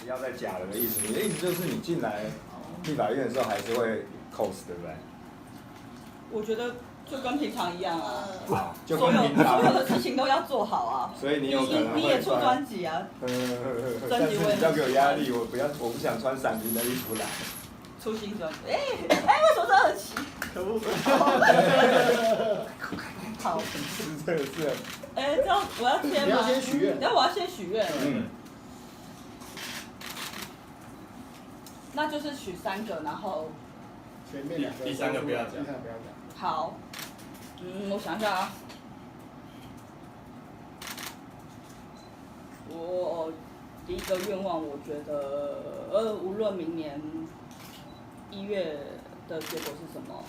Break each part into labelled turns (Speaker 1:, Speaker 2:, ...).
Speaker 1: 不要再假了的意思。你的意思就是你进来立法院的时候还是会 cos， 对不对？
Speaker 2: 我觉得就跟平常一样啊，
Speaker 1: 就跟平常
Speaker 2: 所有的事情都要做好啊。
Speaker 1: 所以你有可能会
Speaker 2: 你也出专辑啊，
Speaker 1: 但是你要给我压力，我不想穿闪灵的衣服来。
Speaker 2: 出新专辑，为什么这么奇？可恶！好，
Speaker 1: 是这个是。
Speaker 2: 这样我要签吗？
Speaker 3: 你要先许愿。
Speaker 2: 然后我要先许愿。那就是许3个，然后。
Speaker 3: 前面2个。
Speaker 4: 第3个不要讲。
Speaker 3: 第3个不要讲。
Speaker 2: 好。我想一下啊。我第一个愿望，我觉得，无论明年1月的结果是什么，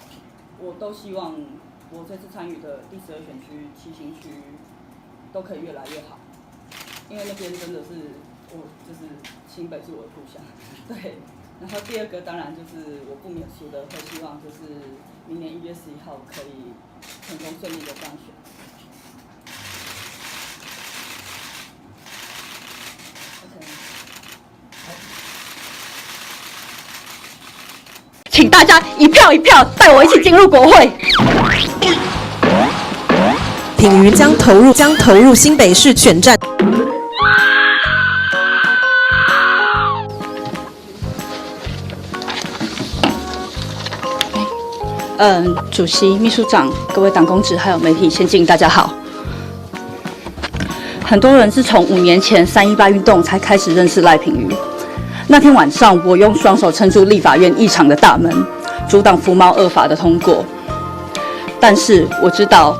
Speaker 2: 我都希望我这次参与的第12选区7星区都可以越来越好，因为那边真的是就是新北是我的故乡，对。然后第2个当然就是我不免俗的会希望就是明年1月11号可以成功顺利的当选。请大家一票一票带我一起进入国会。
Speaker 5: 品妤将投入新北市选战。
Speaker 2: 主席、秘书长、各位党公职还有媒体先进，大家好。很多人是从5年前318运动才开始认识赖品妤。那天晚上，我用双手撑住立法院议场的大门，阻挡服贸恶法的通过。但是我知道，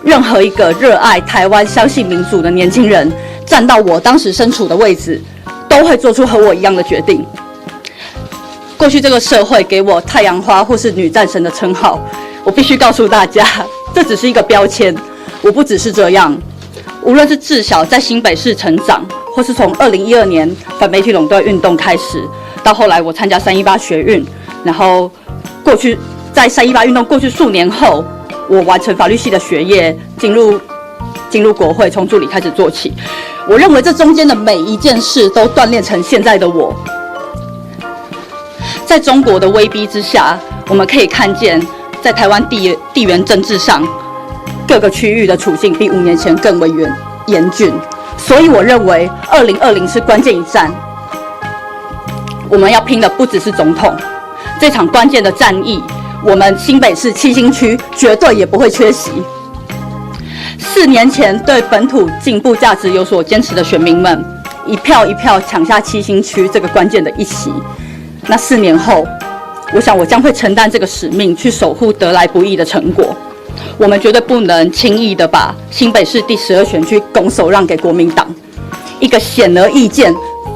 Speaker 2: 任何一个热爱台湾、相信民主的年轻人，站到我当时身处的位置，都会做出和我一样的决定。过去这个社会给我太阳花或是女战神的称号，我必须告诉大家，这只是一个标签。我不只是这样，无论是自小在新北市成长，或是从2012年反媒体垄断运动开始，到后来我参加318学运，然后过去在318运动过去数年后，我完成法律系的学业，进入国会，从助理开始做起。我认为这中间的每一件事都锻炼成现在的我。在中国的威逼之下，我们可以看见，在台湾地缘政治上，各个区域的处境比5年前更为严峻。所以我认为2020是关键一战，我们要拼的不只是总统，这场关键的战役，我们新北市7星区绝对也不会缺席。4年前对本土进步价值有所坚持的选民们，一票一票抢下7星区这个关键的一席。那4年后，我想我将会承担这个使命，去守护得来不易的成果。我们绝对不能轻易的把新北市第12选区拱手让给国民党，一个显而易见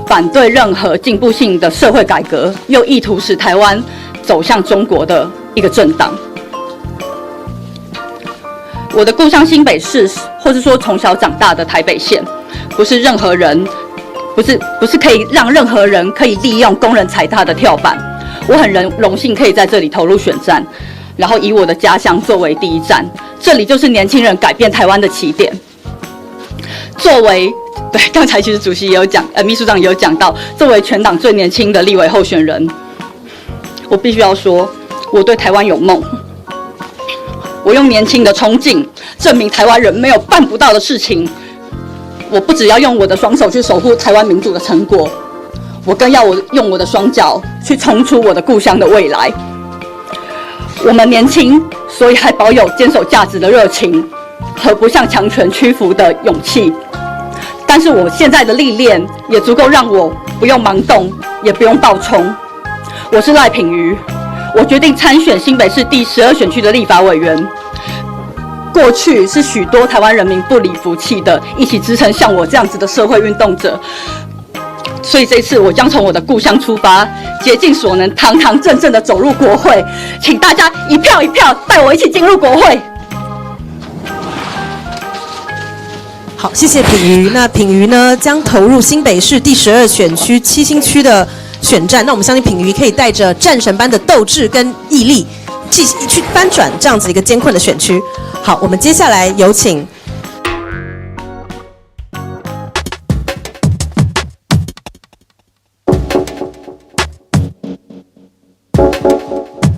Speaker 2: 反对任何进步性的社会改革，又意图使台湾走向中国的一个政党。我的故乡新北市，或是说从小长大的台北县，不是可以让任何人可以利用工人踩踏的跳板。我很荣幸可以在这里投入选战，然后以我的家乡作为第一站，这里就是年轻人改变台湾的起点。刚才其实主席也有讲，秘书长也有讲到，作为全党最年轻的立委候选人，我必须要说，我对台湾有梦。我用年轻的冲劲，证明台湾人没有办不到的事情。我不只要用我的双手去守护台湾民主的成果，我更要用我的双脚去冲出我的故乡的未来。我们年轻，所以还保有坚守价值的热情和不向强权屈服的勇气。但是我现在的历练也足够让我不用盲动，也不用暴冲。我是赖品妤，我决定参选新北市第12选区的立法委员。过去是许多台湾人民不离不弃的，一起支撑像我这样子的社会运动者。所以这次我将从我的故乡出发，竭尽所能，堂堂正正的走入国会。请大家一票一票带我一起进入国会。
Speaker 5: 好，谢谢品妤。那品妤呢，将投入新北市第12选区7星区的选战。那我们相信品妤可以带着战神般的斗志跟毅力，去翻转这样子一个艰困的选区。好，我们接下来有请谢。